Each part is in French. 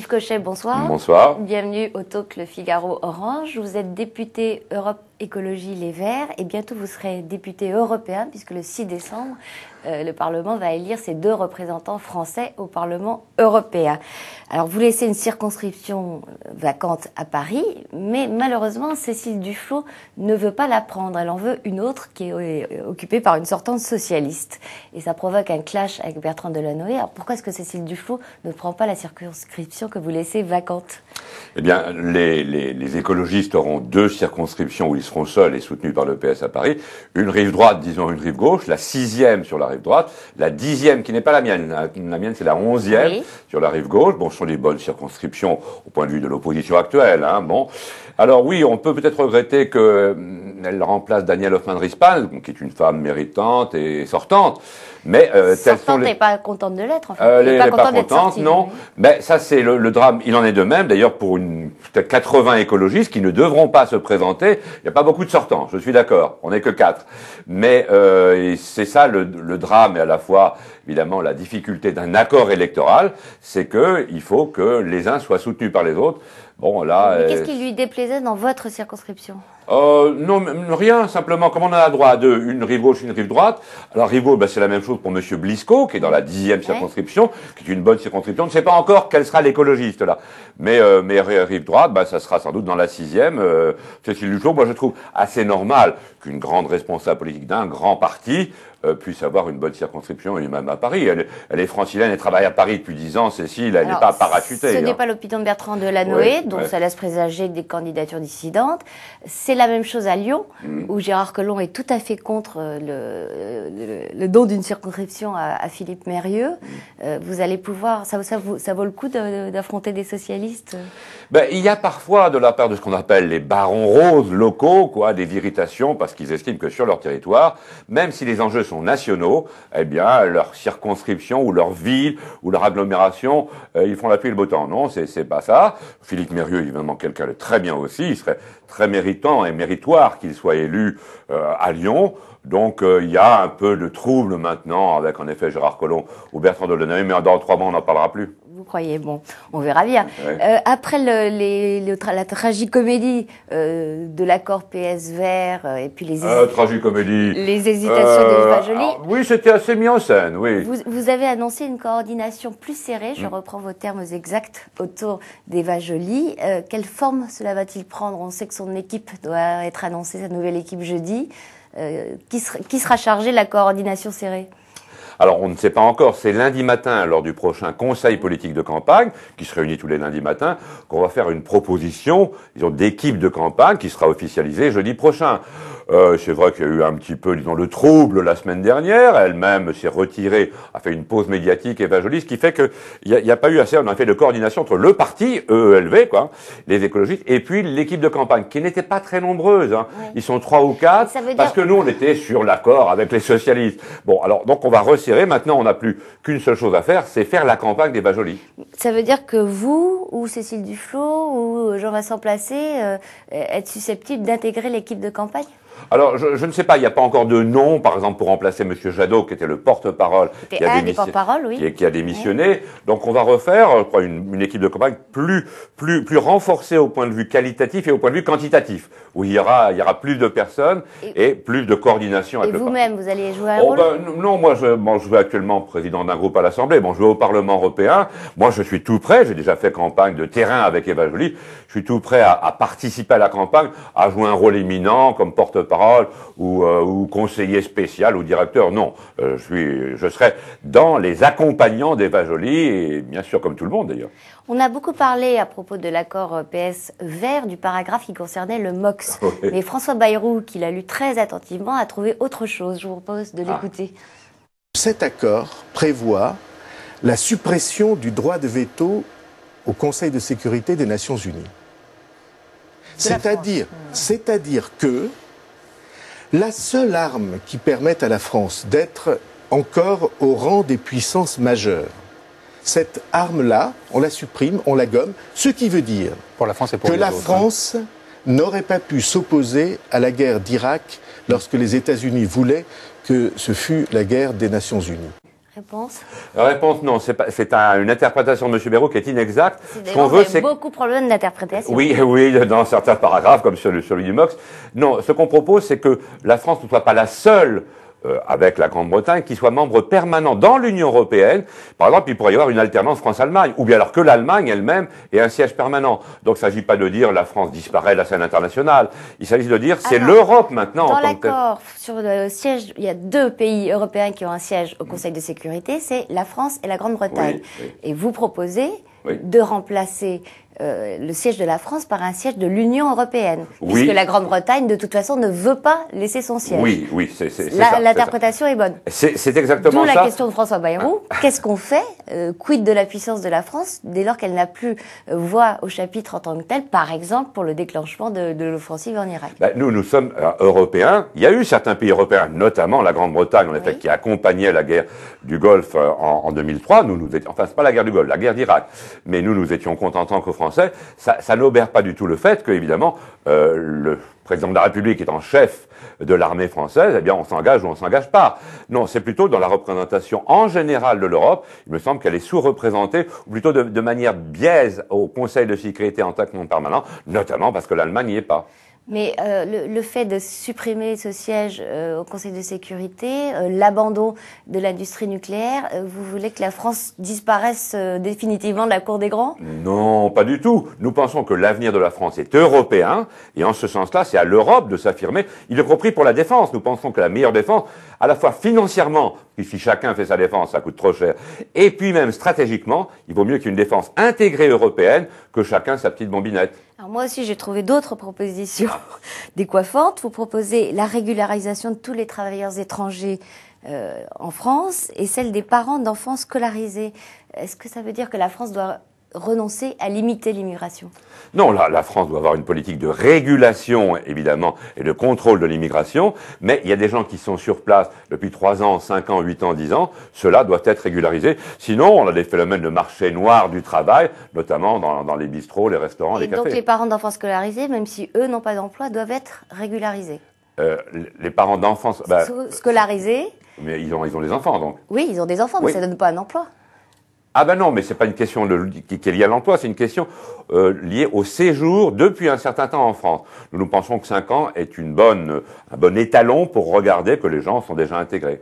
Yves Cochet, bonsoir. Bonsoir. Bienvenue au talk Le Figaro Orange. Vous êtes député Europe Écologie Les Verts et bientôt vous serez député européen puisque le 6 décembre, le Parlement va élire ses 2 représentants français au Parlement européen. Alors vous laissez une circonscription vacante à Paris, mais malheureusement Cécile Duflot ne veut pas la prendre. Elle en veut une autre qui est occupée par une sortante socialiste. Et ça provoque un clash avec Bertrand Delanoë. Alors pourquoi est-ce que Cécile Duflot ne prend pas la circonscription que vous laissez vacante? Eh bien, les écologistes auront 2 circonscriptions où ils seront seuls et soutenus par le PS à Paris. Une rive droite, disons une rive gauche, la 6e sur la rive droite, la 10e qui n'est pas la mienne. La mienne, c'est la 11e oui. Sur la rive gauche. Bon, ce sont des bonnes circonscriptions au point de vue de l'opposition actuelle. Hein, bon. Alors oui, on peut peut-être regretter qu'elle remplace Danielle Hoffmann-Rispan, qui est une femme méritante et sortante. Mais sortante n'est pas contente de l'être, en fait. Elle n'est pas contente, non. Oui. Mais ça, c'est le drame. Il en est de même, d'ailleurs, pour peut-être 80 écologistes qui ne devront pas se présenter. Il n'y a pas beaucoup de sortants, je suis d'accord. On n'est que 4. Mais c'est ça le drame et à la fois, évidemment, la difficulté d'un accord électoral, c'est qu'il faut que les uns soient soutenus par les autres. Bon, là. Mais qu'est-ce qui lui déplaisait dans votre circonscription? Non, rien, simplement, comme on a droit à 2, une rive gauche, une rive droite. Alors, rive gauche, c'est la même chose pour Monsieur Blisco, qui est dans la 10e circonscription, qui est une bonne circonscription. On ne sait pas encore quel sera l'écologiste, là. Mais rive droite, ça sera sans doute dans la 6e. Cécile Duflot, moi, je trouve assez normal qu'une grande responsable politique d'un grand parti puisse avoir une bonne circonscription, et même à Paris. Elle est francilienne, elle travaille à Paris depuis 10 ans, Cécile, elle n'est pas parachutée. Ce n'est pas l'opinion de Bertrand Delanoë, donc ça laisse présager des candidatures dissidentes. C'est la même chose à Lyon, où Gérard Collomb est tout à fait contre le don d'une circonscription à Philippe Mérieux. Vous allez pouvoir, ça vaut le coup d'affronter des socialistes? Il y a parfois, de la part de ce qu'on appelle les barons roses locaux, des irritations, parce qu'ils estiment que sur leur territoire, même si les enjeux sont nationaux, eh bien, leur circonscription ou leur ville ou leur agglomération, ils font la pluie et le beau temps. Non, c'est pas ça. Philippe Mérieux, évidemment, quelqu'un de très bien aussi. Il serait très méritant et méritoire qu'il soit élu à Lyon. Donc, il y a un peu de trouble maintenant avec, en effet, Gérard Collomb ou Bertrand Delanoë, mais dans 3 mois, on n'en parlera plus. Vous croyez? Bon, on verra bien. Ouais. Après la tragicomédie de l'accord PS Vert et puis les hésitations d'Eva Joly. Oui, c'était assez mis en scène, oui. Vous avez annoncé une coordination plus serrée, je reprends vos termes exacts, autour d'Eva Joly. Quelle forme cela va-t-il prendre? On sait que son équipe doit être annoncée, sa nouvelle équipe jeudi. Qui sera chargé de la coordination serrée? Alors, on ne sait pas encore. C'est lundi matin, lors du prochain conseil politique de campagne, qui se réunit tous les lundis matins, qu'on va faire une proposition, disons, d'équipe de campagne qui sera officialisée jeudi prochain. C'est vrai qu'il y a eu un petit peu, disons, le trouble la semaine dernière. Elle-même s'est retirée, a fait une pause médiatique, Eva Joly, ce qui fait qu'il n'y a pas eu assez, on a fait de coordination entre le parti, EELV, les écologistes, et puis l'équipe de campagne, qui n'était pas très nombreuse. Hein. Ouais. Ils sont 3 ou 4, parce que nous, on était sur l'accord avec les socialistes. Bon, alors, donc on va resserrer. Maintenant, on n'a plus qu'une seule chose à faire, c'est faire la campagne d'Eva Joly. Ça veut dire que vous, ou Cécile Duflot, ou Jean-Vincent Placé, êtes susceptibles d'intégrer l'équipe de campagne? Alors, je ne sais pas, il n'y a pas encore de nom, par exemple, pour remplacer M. Jadot, qui était le porte-parole, qui a démissionné. Oui. Donc, on va refaire, je crois, une équipe de campagne plus renforcée au point de vue qualitatif et au point de vue quantitatif, où il y aura plus de personnes et plus de coordination avec le parti. Et vous-même, vous allez jouer un rôle? Non, moi, je suis actuellement président d'un groupe à l'Assemblée. Bon, je vais au Parlement européen. Moi, je suis tout prêt. J'ai déjà fait campagne de terrain avec Eva Joly. Je suis tout prêt à participer à la campagne, à jouer un rôle éminent comme porte-parole ou conseiller spécial ou directeur. Non, je serai dans les accompagnants d'Eva Joly et bien sûr comme tout le monde d'ailleurs. On a beaucoup parlé à propos de l'accord PS Vert du paragraphe qui concernait le MOX. Oui. Mais François Bayrou, qui l'a lu très attentivement, a trouvé autre chose. Je vous propose de l'écouter. Cet accord prévoit la suppression du droit de veto au Conseil de sécurité des Nations Unies. C'est-à-dire que la seule arme qui permette à la France d'être encore au rang des puissances majeures, cette arme-là, on la supprime, on la gomme, ce qui veut dire que la France n'aurait pas pu s'opposer à la guerre d'Irak lorsque les États-Unis voulaient que ce fût la guerre des Nations Unies. Réponse? La réponse, non, c'est une interprétation de M. Bayrou qui est inexacte. Ce qu'on veut, c'est beaucoup de problèmes d'interprétation. Oui, dans certains paragraphes, comme celui du MOX. Non, ce qu'on propose, c'est que la France ne soit pas la seule, avec la Grande-Bretagne, qui soit membre permanent dans l'Union européenne. Par exemple, il pourrait y avoir une alternance France-Allemagne, ou bien alors que l'Allemagne elle-même ait un siège permanent. Donc il ne s'agit pas de dire la France disparaît de la scène internationale. Il s'agit de dire c'est l'Europe maintenant en tant que telle. Dans l'accord sur le siège, il y a 2 pays européens qui ont un siège au Conseil de sécurité, c'est la France et la Grande-Bretagne. Oui. Et vous proposez de remplacer le siège de la France par un siège de l'Union européenne, puisque la Grande-Bretagne, de toute façon, ne veut pas laisser son siège. Oui, c'est ça. L'interprétation est bonne. C'est exactement ça. D'où la question de François Bayrou. Qu'est-ce qu'on fait? Quid de la puissance de la France dès lors qu'elle n'a plus voix au chapitre en tant que telle, par exemple pour le déclenchement de l'offensive en Irak? Nous sommes européens. Il y a eu certains pays européens, notamment la Grande-Bretagne, en effet, qui accompagnait la guerre du Golfe en 2003. Nous étions, enfin, c'est pas la guerre du Golfe, la guerre d'Irak. Mais nous étions contents en tant que Français. Ça n'obère pas du tout le fait que, évidemment, le président de la République étant chef de l'armée française, eh bien, on s'engage ou on s'engage pas. Non, c'est plutôt dans la représentation en général de l'Europe. Il me semble qu'elle est sous-représentée, ou plutôt de manière biaise au Conseil de sécurité en tant que membre permanent, notamment parce que l'Allemagne n'y est pas. Mais le fait de supprimer ce siège au Conseil de sécurité, l'abandon de l'industrie nucléaire, vous voulez que la France disparaisse définitivement de la cour des grands? Non, pas du tout. Nous pensons que l'avenir de la France est européen, et en ce sens-là, c'est à l'Europe de s'affirmer, y compris pour la défense. Nous pensons que la meilleure défense, à la fois financièrement, si chacun fait sa défense, ça coûte trop cher, et puis même stratégiquement, il vaut mieux qu'une défense intégrée européenne que chacun sa petite bombinette. Alors moi aussi, j'ai trouvé d'autres propositions décoiffantes. Vous proposez la régularisation de tous les travailleurs étrangers en France et celle des parents d'enfants scolarisés. Est-ce que ça veut dire que la France doit renoncer à limiter l'immigration? Non, la France doit avoir une politique de régulation, évidemment, et de contrôle de l'immigration, mais il y a des gens qui sont sur place depuis 3 ans, 5 ans, 8 ans, 10 ans, cela doit être régularisé. Sinon, on a des phénomènes de marché noir du travail, notamment dans les bistrots, les restaurants, les cafés. Donc les parents d'enfants scolarisés, même si eux n'ont pas d'emploi, doivent être régularisés? Les parents d'enfants... scolarisés? Mais ils ont des enfants, donc. Oui, ils ont des enfants, mais ça ne donne pas un emploi. Ah ben non, mais c'est pas une question qui est liée à l'emploi, c'est une question liée au séjour depuis un certain temps en France. Nous pensons que 5 ans est un bon étalon pour regarder que les gens sont déjà intégrés.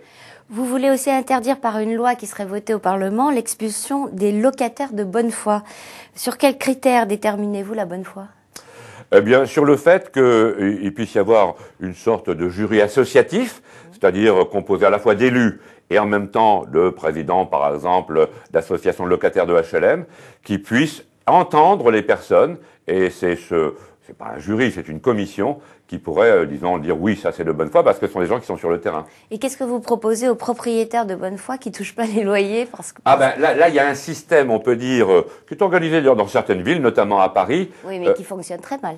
Vous voulez aussi interdire par une loi qui serait votée au Parlement l'expulsion des locataires de bonne foi. Sur quels critères déterminez-vous la bonne foi? Eh bien, sur le fait qu'il puisse y avoir une sorte de jury associatif, c'est-à-dire composé à la fois d'élus et en même temps de présidents, par exemple, d'associations de locataires de HLM, qui puissent entendre les personnes, et c'est pas un jury, c'est une commission qui pourrait, disons, dire oui, ça c'est de bonne foi, parce que ce sont des gens qui sont sur le terrain. Et qu'est-ce que vous proposez aux propriétaires de bonne foi qui touchent pas les loyers là, il y a un système, on peut dire, qui est organisé dans certaines villes, notamment à Paris. Oui, mais qui fonctionne très mal.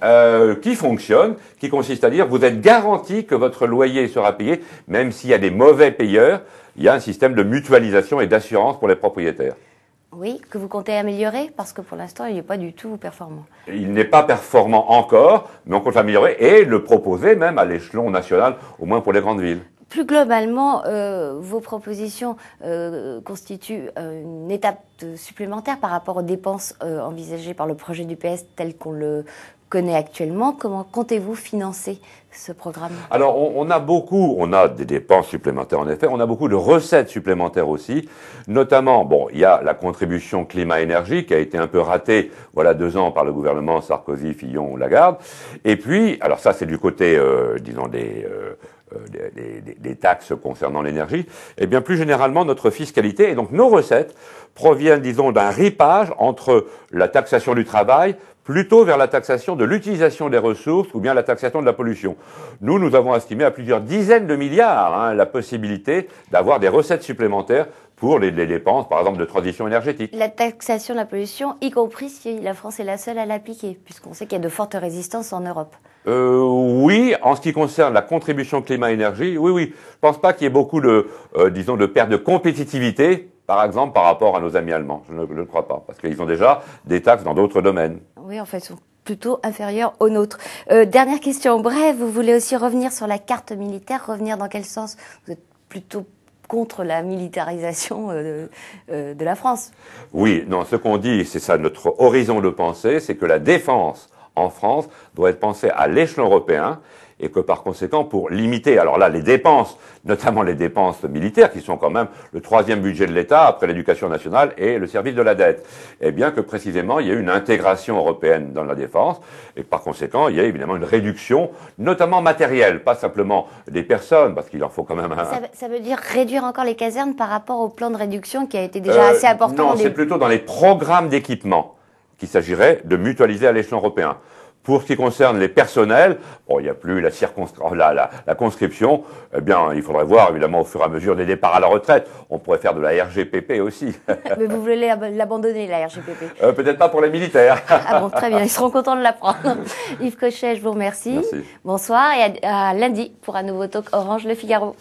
Qui consiste à dire, vous êtes garanti que votre loyer sera payé, même s'il y a des mauvais payeurs. Il y a un système de mutualisation et d'assurance pour les propriétaires. Oui, que vous comptez améliorer, parce que pour l'instant, il n'est pas du tout performant. Il n'est pas performant encore, mais on compte l'améliorer et le proposer même à l'échelon national, au moins pour les grandes villes. Plus globalement, vos propositions constituent une étape supplémentaire par rapport aux dépenses envisagées par le projet du PS tel qu'on le connaît actuellement. Comment comptez-vous financer ce programme? Alors, on a des dépenses supplémentaires en effet, on a beaucoup de recettes supplémentaires aussi, notamment, il y a la contribution climat-énergie qui a été un peu ratée, 2 ans par le gouvernement Sarkozy, Fillon, Lagarde, et puis, alors ça c'est du côté, disons, des taxes concernant l'énergie, et bien plus généralement notre fiscalité, et donc nos recettes proviennent, disons, d'un ripage entre la taxation du travail, plutôt vers la taxation de l'utilisation des ressources ou bien la taxation de la pollution. Nous avons estimé à plusieurs dizaines de milliards la possibilité d'avoir des recettes supplémentaires pour les dépenses, par exemple, de transition énergétique. La taxation de la pollution, y compris si la France est la seule à l'appliquer, puisqu'on sait qu'il y a de fortes résistances en Europe. Oui, en ce qui concerne la contribution climat-énergie, oui. Je pense pas qu'il y ait beaucoup de perte de compétitivité, par exemple, par rapport à nos amis allemands. Je ne le crois pas, parce qu'ils ont déjà des taxes dans d'autres domaines. Oui, en fait, ils sont plutôt inférieurs aux nôtres. Dernière question brève, vous voulez aussi revenir sur la carte militaire, revenir dans quel sens? Vous êtes plutôt contre la militarisation de la France. Oui, non, ce qu'on dit, c'est ça notre horizon de pensée, c'est que la défense en France doit être pensée à l'échelon européen et que par conséquent, pour limiter, alors là, les dépenses, notamment les dépenses militaires, qui sont quand même le 3e budget de l'État après l'éducation nationale et le service de la dette, eh bien que précisément, il y a une intégration européenne dans la défense et par conséquent, il y a évidemment une réduction, notamment matérielle, pas simplement des personnes, parce qu'il en faut quand même un... Ça veut dire réduire encore les casernes par rapport au plan de réduction qui a été déjà assez important. Non, c'est plutôt dans les programmes d'équipement qu'il s'agirait de mutualiser à l'échelon européen. Pour ce qui concerne les personnels, bon, il n'y a plus la conscription, eh bien, il faudrait voir, évidemment, au fur et à mesure des départs à la retraite. On pourrait faire de la RGPP aussi. Mais vous voulez l'abandonner, la RGPP? Peut-être pas pour les militaires. Ah bon, très bien, ils seront contents de l'apprendre. Yves Cochet, je vous remercie. Merci. Bonsoir et à lundi pour un nouveau talk Orange Le Figaro.